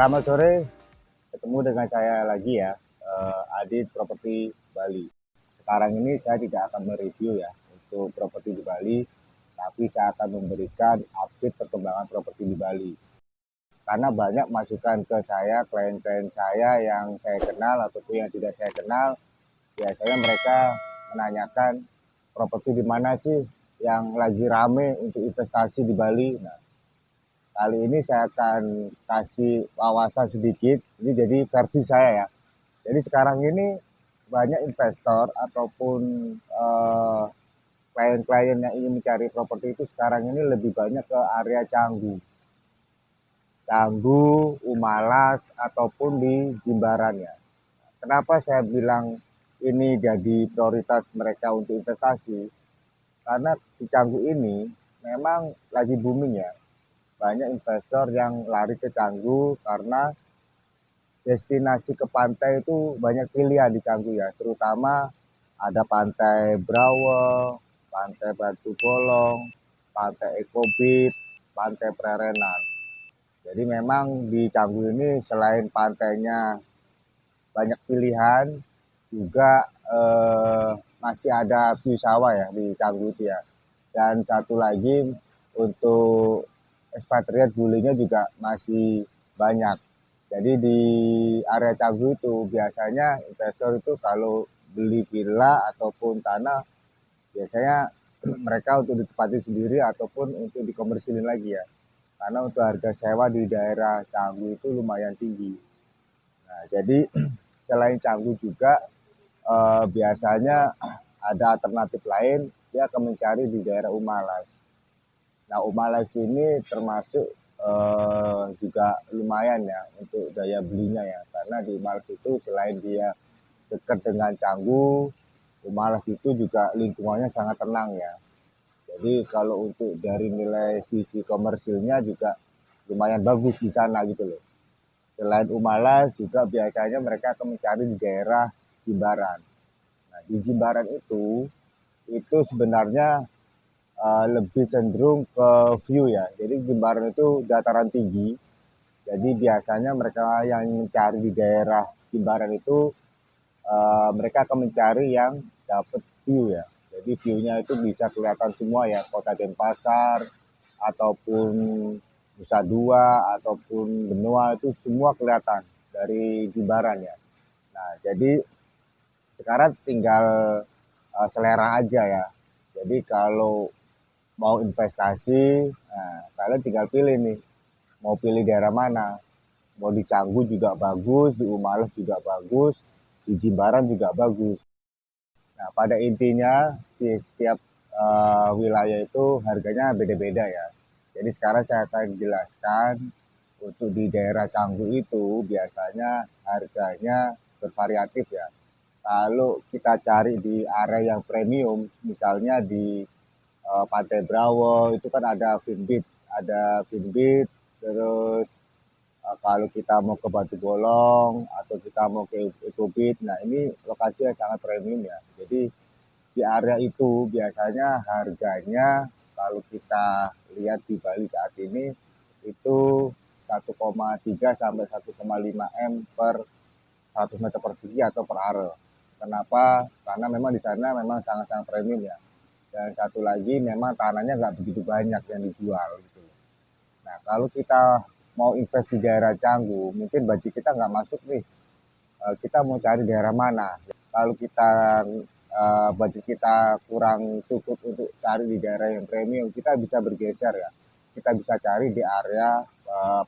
Selamat sore, ketemu dengan saya lagi ya, Adit Properti Bali. Sekarang ini saya tidak akan mereview ya untuk properti di Bali, tapi saya akan memberikan update perkembangan properti di Bali. Karena banyak masukan ke saya, klien-klien saya yang saya kenal ataupun yang tidak saya kenal, biasanya mereka menanyakan properti di mana sih yang lagi rame untuk investasi di Bali. Nah, kali ini saya akan kasih wawasan sedikit, ini jadi versi saya ya. Jadi sekarang ini banyak investor ataupun eh, klien-klien yang ingin mencari properti itu sekarang ini lebih banyak ke area Canggu, Canggu, Umalas ataupun di Jimbaran ya. Kenapa saya bilang ini jadi prioritas mereka untuk investasi? Karena di Canggu ini memang lagi booming ya. Banyak investor yang lari ke Canggu karena destinasi ke pantai itu banyak pilihan di Canggu ya, terutama ada pantai Brawe, pantai Batu Bolong, pantai Eco Beach, pantai Prerenan. Jadi memang di Canggu ini selain pantainya banyak pilihan, juga masih ada view sawah ya di Canggu itu ya. Dan satu lagi untuk ekspatriat bulinya juga masih banyak. Jadi di area Canggu itu biasanya investor itu kalau beli villa ataupun tanah biasanya mereka untuk ditempati sendiri ataupun untuk dikomersilin lagi ya. Karena untuk harga sewa di daerah Canggu itu lumayan tinggi. Nah, jadi selain Canggu juga biasanya ada alternatif lain, dia akan mencari di daerah Umalas. Nah, Umalas ini termasuk juga lumayan ya untuk daya belinya ya, karena di Umalas itu selain dia dekat dengan Canggu, Umalas itu juga lingkungannya sangat tenang ya. Jadi kalau untuk dari nilai sisi komersilnya juga lumayan bagus di sana gitu loh. Selain Umalas juga biasanya mereka akan mencari di daerah Jimbaran. Nah, di Jimbaran itu sebenarnya lebih cenderung ke view ya. Jadi Jimbaran itu dataran tinggi. Jadi biasanya mereka yang mencari di daerah Jimbaran itu mereka akan mencari yang dapat view ya. Jadi view-nya itu bisa kelihatan semua ya, Kota Denpasar ataupun Nusa Dua ataupun Benua itu semua kelihatan dari Jimbaran ya. Nah, jadi sekarang tinggal selera aja ya. Jadi kalau mau investasi, nah, kalian tinggal pilih nih, mau pilih daerah mana. Mau di Canggu juga bagus, di Umalas juga bagus, di Jimbaran juga bagus. Nah, pada intinya setiap wilayah itu harganya beda-beda ya. Jadi sekarang saya akan jelaskan untuk di daerah Canggu itu biasanya harganya bervariatif ya. Kalau kita cari di area yang premium, misalnya di Pantai Brawo itu kan ada Finbit, terus kalau kita mau ke Batu Bolong atau kita mau ke Ekobit, nah ini lokasi yang sangat premium ya. Jadi di area itu biasanya harganya kalau kita lihat di Bali saat ini itu 1,3 sampai 1,5 M per 100 meter persegi atau per are. Kenapa? Karena memang di sana memang sangat-sangat premium ya. Dan satu lagi memang tanahnya nggak begitu banyak yang dijual gitu. Nah, kalau kita mau invest di daerah Canggu, mungkin budget kita nggak masuk nih. Kita mau cari daerah mana? Kalau kita budget kita kurang cukup untuk cari di daerah yang premium, kita bisa bergeser ya. Kita bisa cari di area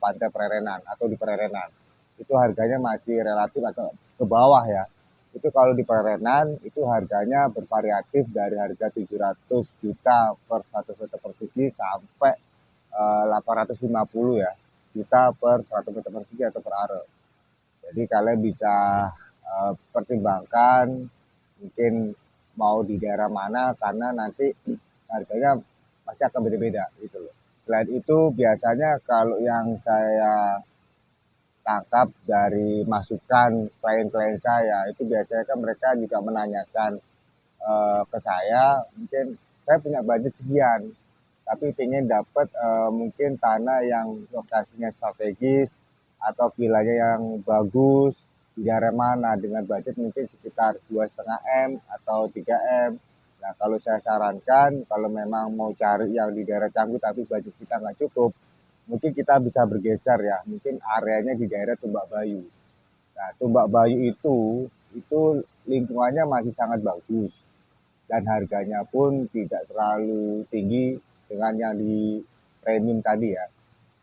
Pantai Prerenan atau di Prerenan. Itu harganya masih relatif atau ke bawah ya. Itu kalau di Prerenan itu harganya bervariatif dari harga 700 juta per 1 meter persegi sampai 850 ya juta per 100 meter persegi atau per are. Jadi kalian bisa pertimbangkan mungkin mau di daerah mana karena nanti harganya pasti akan beda-beda gitu loh. Selain itu biasanya kalau yang saya tangkap dari masukan klien-klien saya itu biasanya kan mereka juga menanyakan ke saya mungkin saya punya budget sekian tapi ingin dapat mungkin tanah yang lokasinya strategis atau villanya yang bagus di daerah mana dengan budget mungkin sekitar 2,5 M atau 3 M. Nah, kalau saya sarankan kalau memang mau cari yang di daerah Canggu tapi budget kita nggak cukup, mungkin kita bisa bergeser ya, mungkin areanya di daerah Tumbak Bayu. Nah, Tumbak Bayu itu lingkungannya masih sangat bagus dan harganya pun tidak terlalu tinggi dengan yang di premium tadi ya.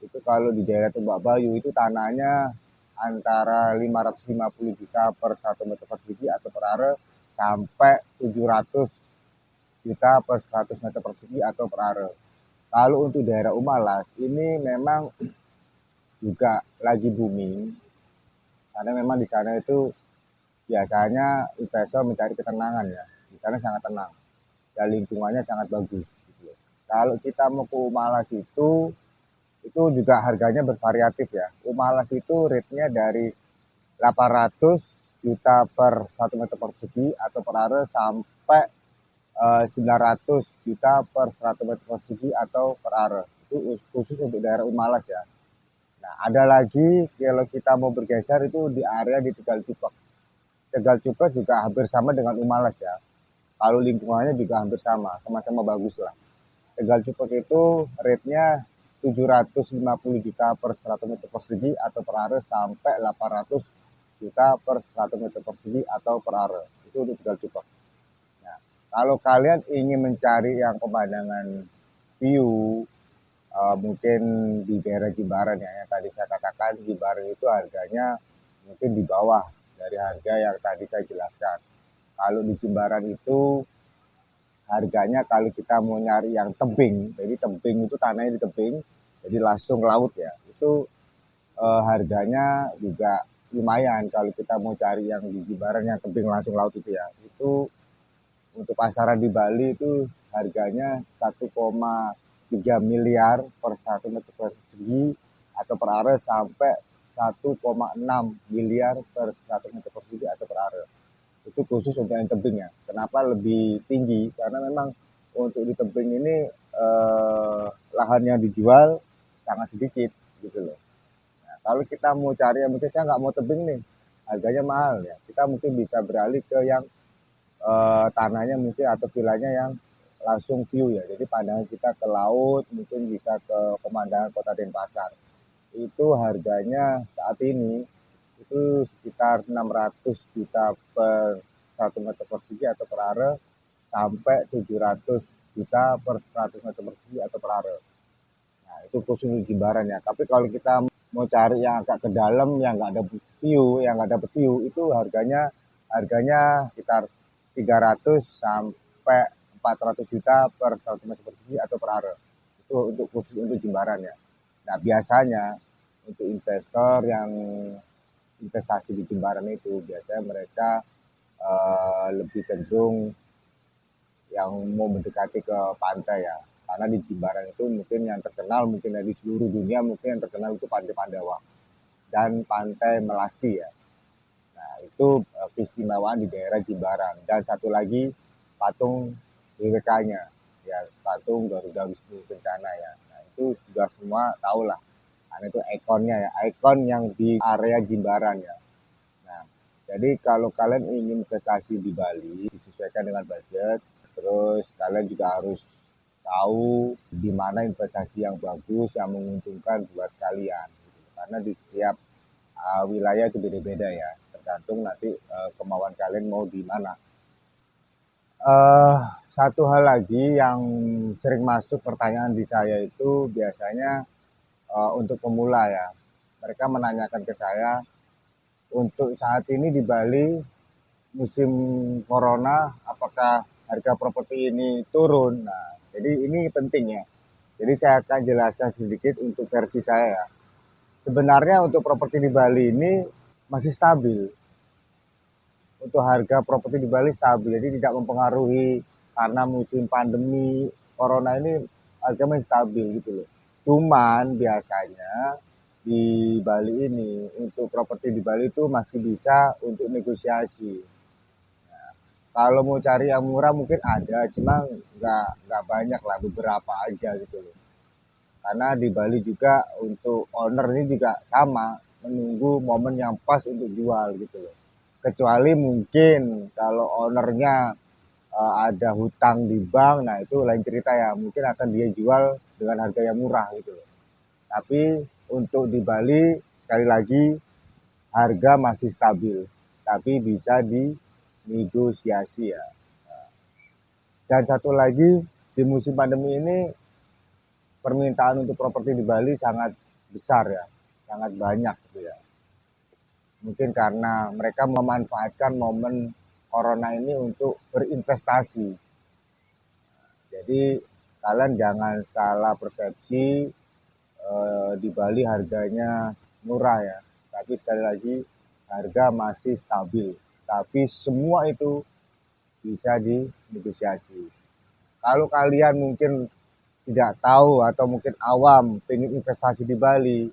Itu kalau di daerah Tumbak Bayu itu tanahnya antara 550 juta per 1 meter persegi atau per are sampai 700 juta per 100 meter persegi atau per are. Kalau untuk daerah Umalas ini memang juga lagi booming karena memang di sana itu biasanya investor mencari ketenangan ya. Di sana sangat tenang dan lingkungannya sangat bagus. Gitu. Kalau kita mau ke Umalas itu juga harganya bervariatif ya. Umalas itu rate-nya dari 800 juta per 1 meter persegi atau per are sampai 900 juta per 100 meter persegi atau per are. Itu khusus untuk daerah Umalas ya. Nah, ada lagi kalau kita mau bergeser itu di area di Tegal Cupek. Tegal Cupek juga hampir sama dengan Umalas ya. Kalau lingkungannya juga hampir sama, sama-sama bagus lah. Tegal Cupek itu rate-nya 750 juta per 100 meter persegi atau per are sampai 800 juta per 100 meter persegi atau per are. Itu untuk Tegal Cupek. Nah, kalau kalian ingin mencari yang pemandangan view, mungkin di daerah Jimbaran ya, yang tadi saya katakan Jimbaran itu harganya mungkin di bawah dari harga yang tadi saya jelaskan. Kalau di Jimbaran itu harganya kalau kita mau nyari yang tebing, jadi tebing itu tanahnya di tebing, jadi langsung laut ya, itu harganya juga lumayan kalau kita mau cari yang di Jimbaran yang tebing langsung laut itu ya. Itu untuk pasaran di Bali itu harganya 1,3 miliar per 1 meter persegi atau per are sampai 1,6 miliar per 1 meter persegi atau per are. Itu khusus untuk yang tebing ya. Kenapa lebih tinggi? Karena memang untuk di tebing ini lahan yang dijual sangat sedikit gitu loh. Nah, kalau kita mau cari yang mungkin saya nggak mau tebing nih, harganya mahal ya. Kita mungkin bisa beralih ke yang tanahnya mungkin atau villanya yang langsung view ya. Jadi pandangan kita ke laut, mungkin bisa ke pemandangan kota Denpasar. Itu harganya saat ini itu sekitar 600 juta per 1 meter persegi atau per are sampai 700 juta per 100 meter persegi atau per are. Nah, itu khusus untuk Jimbaran ya. Tapi kalau kita mau cari yang agak ke dalam, yang nggak ada view, yang nggak ada view, itu harganya sekitar 300 sampai 400 juta per 100 meter persegi atau per are. Itu untuk khusus untuk Jimbaran ya. Nah, biasanya untuk investor yang investasi di Jimbaran itu biasanya mereka lebih cenderung yang mau mendekati ke pantai ya. Karena di Jimbaran itu mungkin yang terkenal mungkin dari seluruh dunia mungkin yang terkenal itu Pantai Pandawa dan Pantai Melasti ya. Nah, itu keistimewaan di daerah Jimbaran. Dan satu lagi patung BWK-nya ya, patung Garuda Wisnu Kencana ya. Nah, itu sudah semua tahu lah. Karena itu ikonnya ya, ikon yang di area Jimbaran ya. Nah, jadi kalau kalian ingin investasi di Bali, disesuaikan dengan budget, terus kalian juga harus tahu di mana investasi yang bagus, yang menguntungkan buat kalian. Karena di setiap wilayah itu beda-beda ya, tergantung nanti kemauan kalian mau di mana. Satu hal lagi yang sering masuk pertanyaan di saya itu biasanya untuk pemula ya. Mereka menanyakan ke saya, untuk saat ini di Bali musim corona, apakah harga properti ini turun? Nah, jadi ini penting ya. Jadi saya akan jelaskan sedikit untuk versi saya ya. Sebenarnya untuk properti di Bali ini masih stabil. Untuk harga properti di Bali stabil, jadi tidak mempengaruhi karena musim pandemi corona ini harga masih stabil gitu loh. Cuman biasanya di Bali ini untuk properti di Bali itu masih bisa untuk negosiasi. Nah, kalau mau cari yang murah mungkin ada, cuma nggak banyak lah, beberapa aja gitu loh. Karena di Bali juga untuk owner ini juga sama. menunggu momen yang pas untuk jual gitu loh. Kecuali mungkin kalau ownernya ada hutang di bank, nah itu lain cerita ya. Mungkin akan dia jual dengan harga yang murah gitu loh. Tapi untuk di Bali sekali lagi harga masih stabil, tapi bisa dinegosiasi ya. Dan satu lagi di musim pandemi ini permintaan untuk properti di Bali sangat besar ya, sangat banyak gitu ya. Mungkin karena mereka memanfaatkan momen corona ini untuk berinvestasi. Jadi kalian jangan salah persepsi, di Bali harganya murah ya. Tapi sekali lagi harga masih stabil. Tapi semua itu bisa dinegosiasi. Kalau kalian mungkin tidak tahu atau mungkin awam pengen investasi di Bali,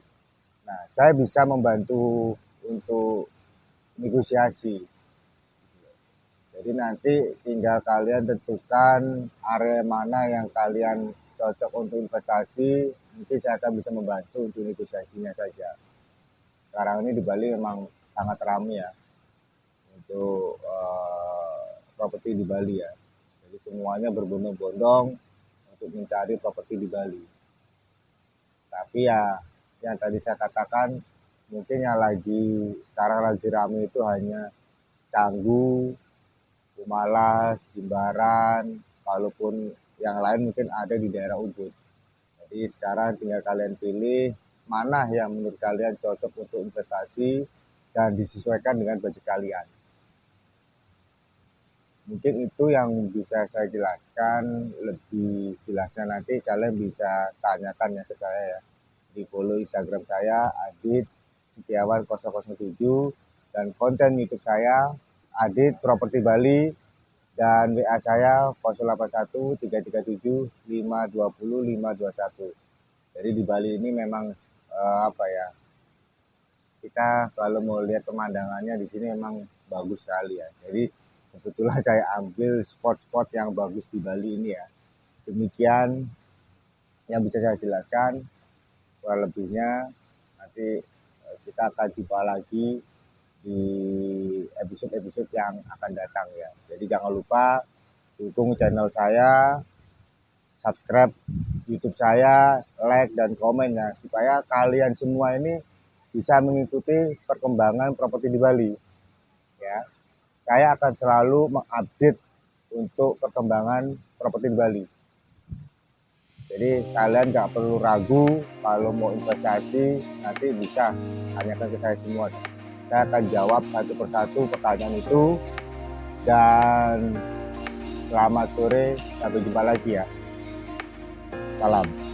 nah saya bisa membantu untuk negosiasi. Jadi nanti tinggal kalian tentukan area mana yang kalian cocok untuk investasi, nanti saya akan bisa membantu untuk negosiasinya saja. Sekarang ini di Bali memang sangat ramai ya untuk properti di Bali ya. Jadi semuanya berbondong-bondong untuk mencari properti di Bali. Tapi ya yang tadi saya katakan mungkin yang sekarang lagi ramai itu hanya Canggu, Kumalas, Jimbaran, kalaupun yang lain mungkin ada di daerah Ubud. Jadi sekarang tinggal kalian pilih mana yang menurut kalian cocok untuk investasi dan disesuaikan dengan budget kalian. Mungkin itu yang bisa saya jelaskan, lebih jelasnya nanti kalian bisa tanyakan ya ke saya ya. Di follow Instagram saya Adit Setiawan 007 dan konten YouTube saya Adit Properti Bali dan WA saya 081 337 520 521. Jadi di Bali ini memang apa ya? Kita kalau mau lihat pemandangannya di sini memang bagus sekali ya. Jadi kebetulan saya ambil spot-spot yang bagus di Bali ini ya. Demikian yang bisa saya jelaskan. Kurang lebihnya nanti kita akan jumpa lagi di episode-episode yang akan datang ya. Jadi jangan lupa dukung channel saya, subscribe YouTube saya, like dan komen ya supaya kalian semua ini bisa mengikuti perkembangan properti di Bali. Ya, saya akan selalu mengupdate untuk perkembangan properti di Bali. Jadi kalian nggak perlu ragu kalau mau investasi nanti bisa tanyakan ke saya semua. Saya akan jawab satu persatu pertanyaan itu dan selamat sore, sampai jumpa lagi ya. Salam.